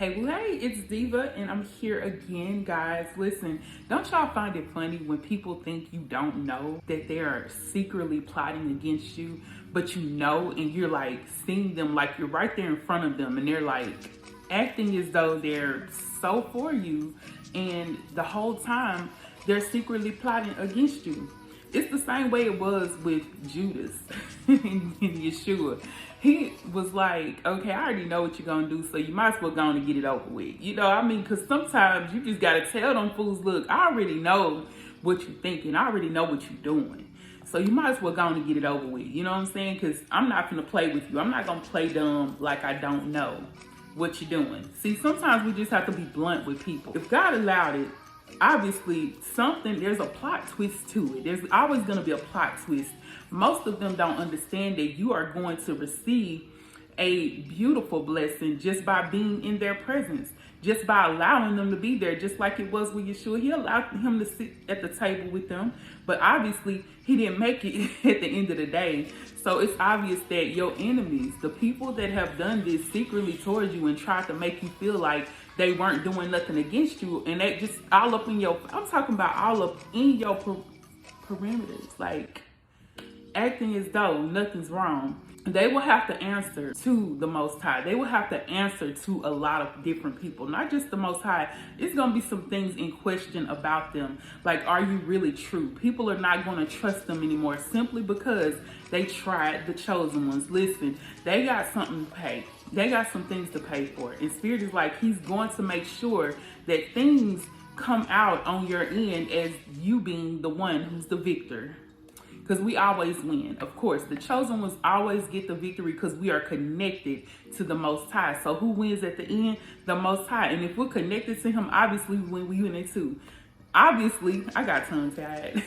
Hey, it's Diva, and I'm here again, guys. Listen, don't y'all find it funny when people think you don't know that they are secretly plotting against you, but you know, and you're like seeing them like you're right there in front of them, and they're like acting as though they're so for you, and the whole time they're secretly plotting against you. It's the same way it was with Judas and Yeshua. He was like, okay, I already know what you're going to do, so you might as well go on and get it over with. You know, I mean, because sometimes you just got to tell them fools, look, I already know what you're thinking. I already know what you're doing. So you might as well go on and get it over with. You know what I'm saying? Because I'm not going to play with you. I'm not going to play dumb like I don't know what you're doing. See, sometimes we just have to be blunt with people. If God allowed it, obviously there's a plot twist to it. There's always going to be a plot twist. Most of them don't understand that you are going to receive a beautiful blessing just by being in their presence, just by allowing them to be there, just like it was with Yeshua. He allowed him to sit at the table with them, but obviously he didn't make it at the end of the day. So it's obvious that your enemies, the people that have done this secretly towards you and tried to make you feel like they weren't doing nothing against you, and they just all up in your, I'm talking about all up in your perimeters, like acting as though nothing's wrong. They will have to answer to the Most High. They will have to answer to a lot of different people, not just the Most High. It's going to be some things in question about them. Like, are you really true? People are not going to trust them anymore simply because they tried the chosen ones. Listen, they got something to pay. They got some things to pay for. And Spirit is like, he's going to make sure that things come out on your end as you being the one who's the victor. Because we always win. Of course, the chosen ones always get the victory because we are connected to the Most High. So who wins at the end? The Most High. And if we're connected to him, obviously we win it too. Obviously, I got tongue tied.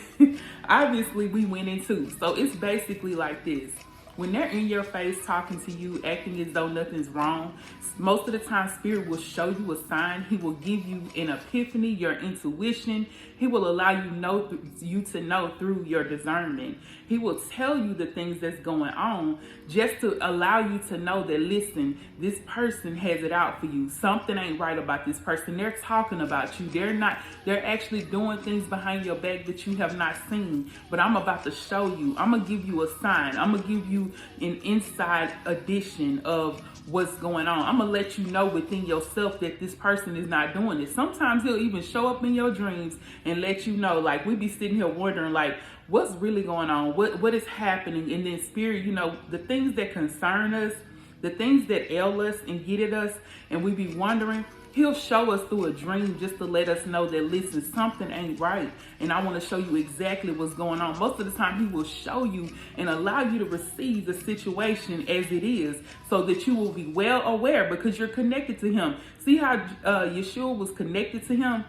Obviously, we win it too. So it's basically like this. When they're in your face talking to you, acting as though nothing's wrong, most of the time Spirit will show you a sign. He will give you an epiphany, your intuition. He will allow you to know through your discernment. He will tell you the things that's going on just to allow you to know that, listen, this person has it out for you. Something ain't right about this person. They're talking about you. They're actually doing things behind your back that you have not seen. But I'm about to show you. I'm going to give you a sign. I'm going to give you an inside edition of what's going on. I'm going to let you know within yourself that this person is not doing it. Sometimes he'll even show up in your dreams and let you know, like, we be sitting here wondering, like, what's really going on? What is happening? And then Spirit, you know, the things that concern us, the things that ail us and get at us, and we be wondering, he'll show us through a dream just to let us know that, listen, something ain't right. And I want to show you exactly what's going on. Most of the time, he will show you and allow you to receive the situation as it is so that you will be well aware because you're connected to him. See how Yeshua was connected to him?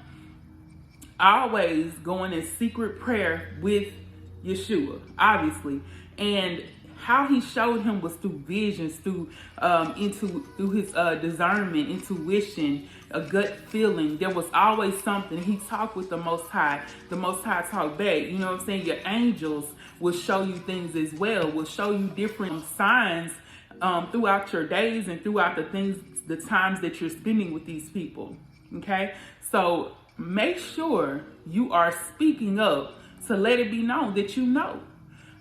Always going in secret prayer with Yeshua, obviously. And how he showed him was through visions, through his discernment, intuition, a gut feeling. There was always something. He talked with the Most High. The Most High talked back. You know what I'm saying? Your angels will show you things as well, will show you different signs throughout your days and throughout the times that you're spending with these people. Okay? So make sure you are speaking up to let it be known that you know.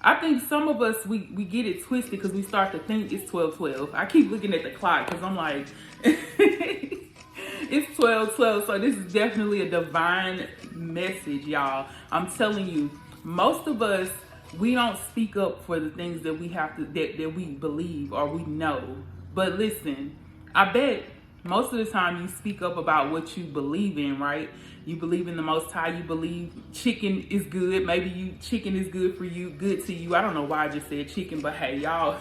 I think some of us, we get it twisted because we start to think it's 12:12. I keep looking at the clock because I'm like, it's 12:12. So this is definitely a divine message, y'all. I'm telling you, most of us, we don't speak up for the things that we have to, that we believe or we know. But listen, I bet most of the time you speak up about what you believe in, right? You believe in the Most High. You believe chicken is good. Maybe chicken is good for you, good to you. I don't know why I just said chicken, but hey, y'all.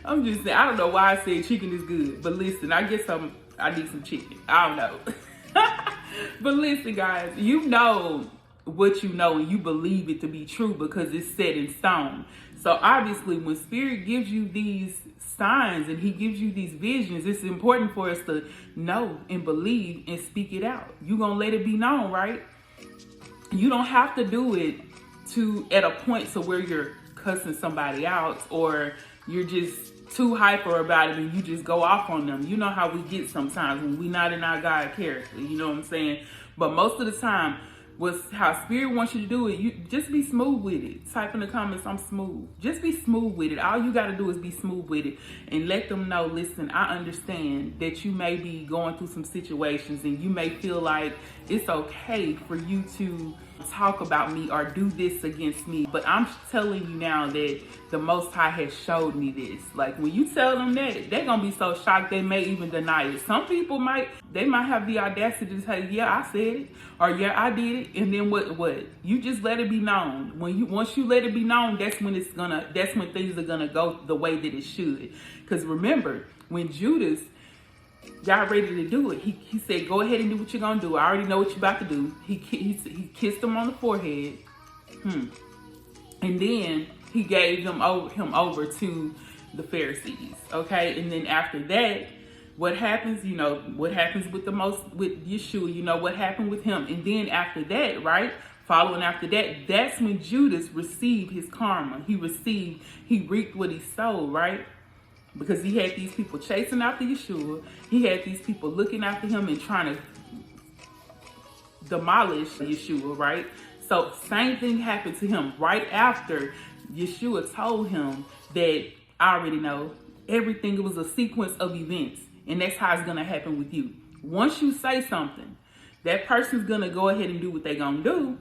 I'm just saying, I don't know why I said chicken is good. But listen, I guess I need some chicken. I don't know. But listen, guys, you know what you know and you believe it to be true because it's set in stone. So obviously when Spirit gives you these signs and he gives you these visions, it's important for us to know and believe and speak it out. You're going to let it be known, right? You don't have to do it at a point to where you're cussing somebody out or you're just too hyper about it and you just go off on them. You know how we get sometimes when we not in our God character, you know what I'm saying? But most of the time, what's how Spirit wants you to do it, you just be smooth with it. Type in the comments, I'm smooth. Just be smooth with it. All you got to do is be smooth with it and let them know, listen, I understand that you may be going through some situations and you may feel like it's okay for you to talk about me or do this against me. But I'm telling you now that the Most High has showed me this. Like when you tell them that, they're going to be so shocked they may even deny it. Some people might have the audacity to say, yeah, I said it, or yeah, I did it. And then what? You just let it be known. Once you let it be known, that's when things are gonna go the way that it should. Because remember, when Judas got ready to do it, he said, go ahead and do what you're gonna do. I already know what you're about to do. He kissed him on the forehead. And then he gave him over to the Pharisees. Okay, and then after that, what happens? You know what happens with Yeshua. You know what happened with him. And then after that, right? Following after that, that's when Judas received his karma. He reaped what he sowed, right? Because he had these people chasing after Yeshua. He had these people looking after him and trying to demolish Yeshua, right? So same thing happened to him right after Yeshua told him that I already know everything. It was a sequence of events. And that's how it's going to happen with you. Once you say something, that person's going to go ahead and do what they're going to do.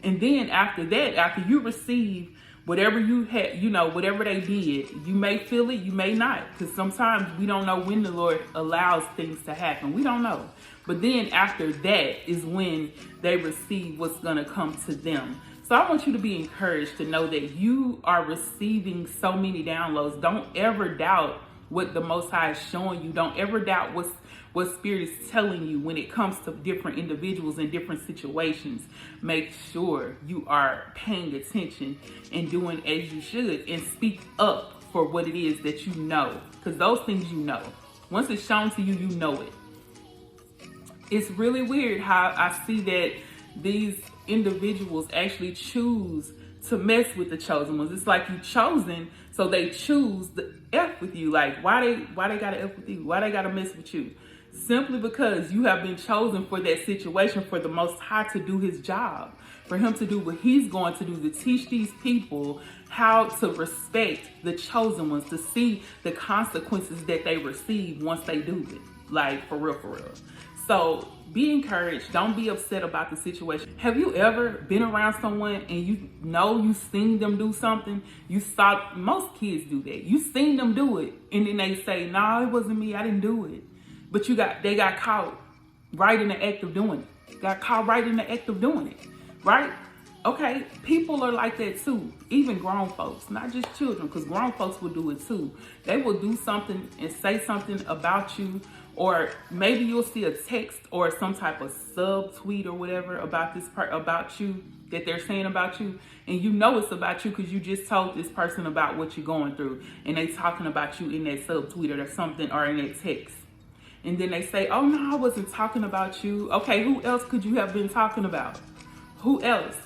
And then after that, after you receive whatever you had, whatever they did, you may feel it, you may not. Because sometimes we don't know when the Lord allows things to happen. We don't know. But then after that is when they receive what's going to come to them. So I want you to be encouraged to know that you are receiving so many downloads. Don't ever doubt what the Most High is showing you. Don't ever doubt what Spirit is telling you when it comes to different individuals in different situations. Make sure you are paying attention and doing as you should, and speak up for what it is that you know, because those things you know. Once it's shown to you, you know it. It's really weird how I see that these individuals actually choose to mess with the chosen ones. It's like you chosen, so they choose the F with you. Like why they gotta F with you? Why they gotta mess with you? Simply because you have been chosen for that situation, for the Most High to do his job, for him to do what he's going to do, to teach these people how to respect the chosen ones, to see the consequences that they receive once they do it. Like for real, for real. So be encouraged. Don't be upset about the situation. Have you ever been around someone and you seen them do something? You saw, most kids do that. You seen them do it and then they say, no, it wasn't me. I didn't do it. But they got caught right in the act of doing it. Got caught right in the act of doing it. Right? Okay, people are like that too. Even grown folks, not just children, because grown folks will do it too. They will do something and say something about you, or maybe you'll see a text or some type of subtweet or whatever about this part about you that they're saying about you, and you know it's about you because you just told this person about what you're going through, and they talking about you in that subtweet or something or in that text. And then they say, oh no, I wasn't talking about you. Okay, who else could you have been talking about? Who else?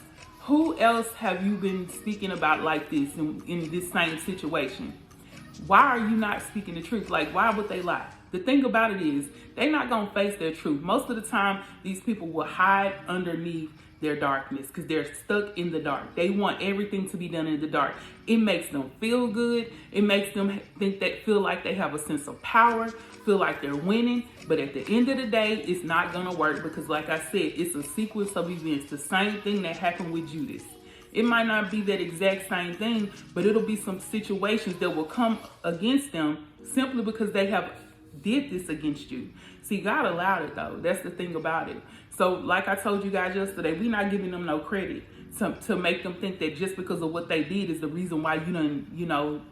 Who else have you been speaking about like this in this same situation? Why are you not speaking the truth? Like, why would they lie? The thing about it is, they're not going to face their truth. Most of the time, these people will hide underneath their darkness because they're stuck in the dark. They want everything to be done in the dark. It makes them feel good. It makes them feel like they have a sense of power, feel like they're winning. But at the end of the day, it's not going to work because, like I said, it's a sequence of events. The same thing that happened with Judas. It might not be that exact same thing, but it'll be some situations that will come against them simply because they have did this against you. See, God allowed it though. That's the thing about it. So like I told you guys yesterday, we're not giving them no credit to make them think that just because of what they did is the reason why you done,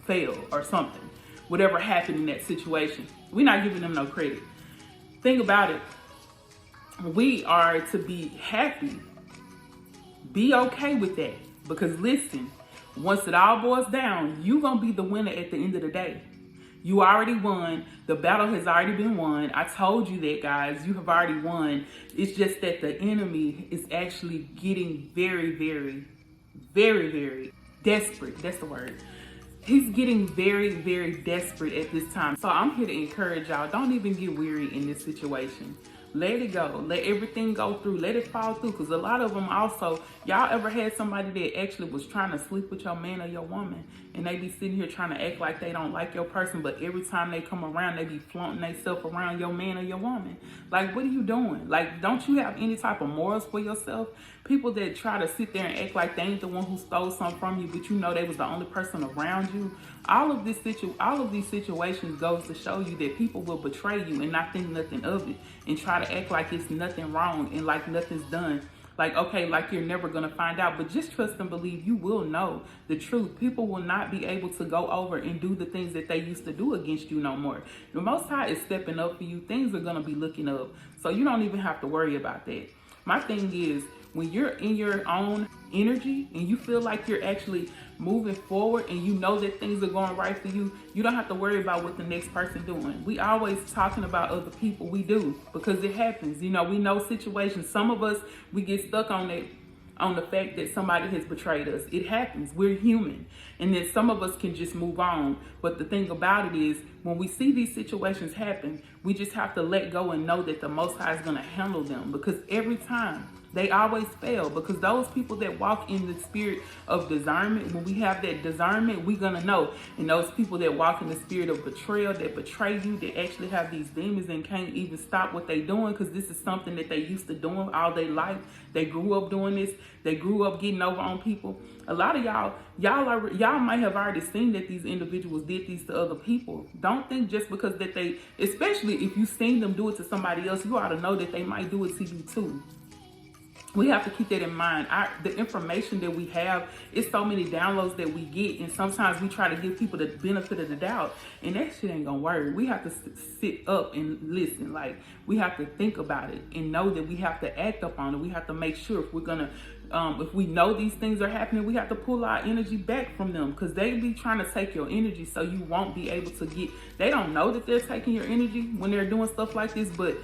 fail or something. Whatever happened in that situation. We're not giving them no credit. Thing about it, we are to be happy. Be okay with that. Because listen, once it all boils down, you're going to be the winner at the end of the day. You already won. The battle has already been won. I told you that, guys. You have already won. It's just that the enemy is actually getting very, very, very, very desperate. That's the word. He's getting very, very desperate at this time. So I'm here to encourage y'all. Don't even get weary in this situation. Let it go. Let everything go through. Let it fall through. Because a lot of them also, y'all ever had somebody that actually was trying to sleep with your man or your woman, and they be sitting here trying to act like they don't like your person, but every time they come around, they be flaunting themselves around your man or your woman. Like, what are you doing? Like, don't you have any type of morals for yourself? People that try to sit there and act like they ain't the one who stole something from you, but you know they was the only person around you. All of these situations goes to show you that people will betray you and not think nothing of it, and try to act like it's nothing wrong and like nothing's done. Like, okay, like you're never going to find out. But just trust and believe you will know the truth. People will not be able to go over and do the things that they used to do against you no more. The Most High is stepping up for you. Things are going to be looking up. So you don't even have to worry about that. My thing is, when you're in your own energy and you feel like you're actually moving forward and you know that things are going right for you, you don't have to worry about what the next person doing. We always talking about other people. We do, because it happens. You know, we know situations. Some of us, we get stuck on it, on the fact that somebody has betrayed us. It happens. We're human. And then some of us can just move on. But the thing about it is, when we see these situations happen, we just have to let go and know that the Most High is going to handle them. Because every time, they always fail. Because those people that walk in the spirit of discernment, when we have that discernment, we're going to know. And those people that walk in the spirit of betrayal, that betray you, that actually have these demons and can't even stop what they're doing, because this is something that they used to doing all their life. They grew up doing this. They grew up getting over on people. A lot of y'all might have already seen that these individuals did these to other people. Don't think just because that they, especially if you've seen them do it to somebody else, you ought to know that they might do it to you too. We have to keep that in mind. The information that we have is so many downloads that we get, and sometimes we try to give people the benefit of the doubt, and that shit ain't gonna work. We have to sit up and listen. Like, we have to think about it and know that we have to act upon it. We have to make sure if we're gonna, if we know these things are happening, we have to pull our energy back from them, because they be trying to take your energy, so you won't be able to get. They don't know that they're taking your energy when they're doing stuff like this, but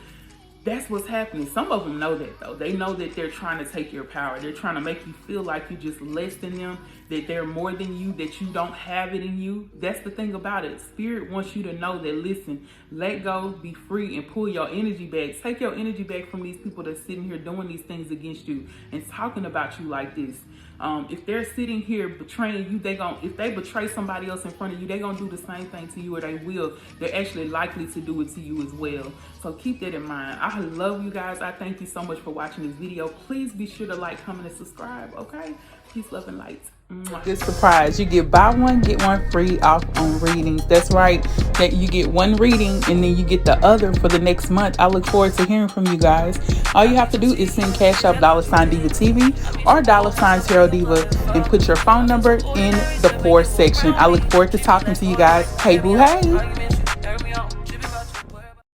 that's what's happening. Some of them know that, though. They know that they're trying to take your power. They're trying to make you feel like you're just less than them, that they're more than you, that you don't have it in you. That's the thing about it. Spirit wants you to know that, listen, let go, be free, and pull your energy back. Take your energy back from these people that's sitting here doing these things against you and talking about you like this. If they're sitting here betraying you, if they betray somebody else in front of you, they're gonna do the same thing to you, or they will. They're actually likely to do it to you as well. So keep that in mind. I love you guys. I thank you so much for watching this video. Please be sure to like, comment, and subscribe. Okay? Peace, love, and light. Good surprise. You get buy one, get one free off on readings. That's right. That you get one reading and then you get the other for the next month. I look forward to hearing from you guys. All you have to do is send Cashapp $DivaTV or $TarotDiva and put your phone number in the for section. I look forward to talking to you guys. Hey boo hey.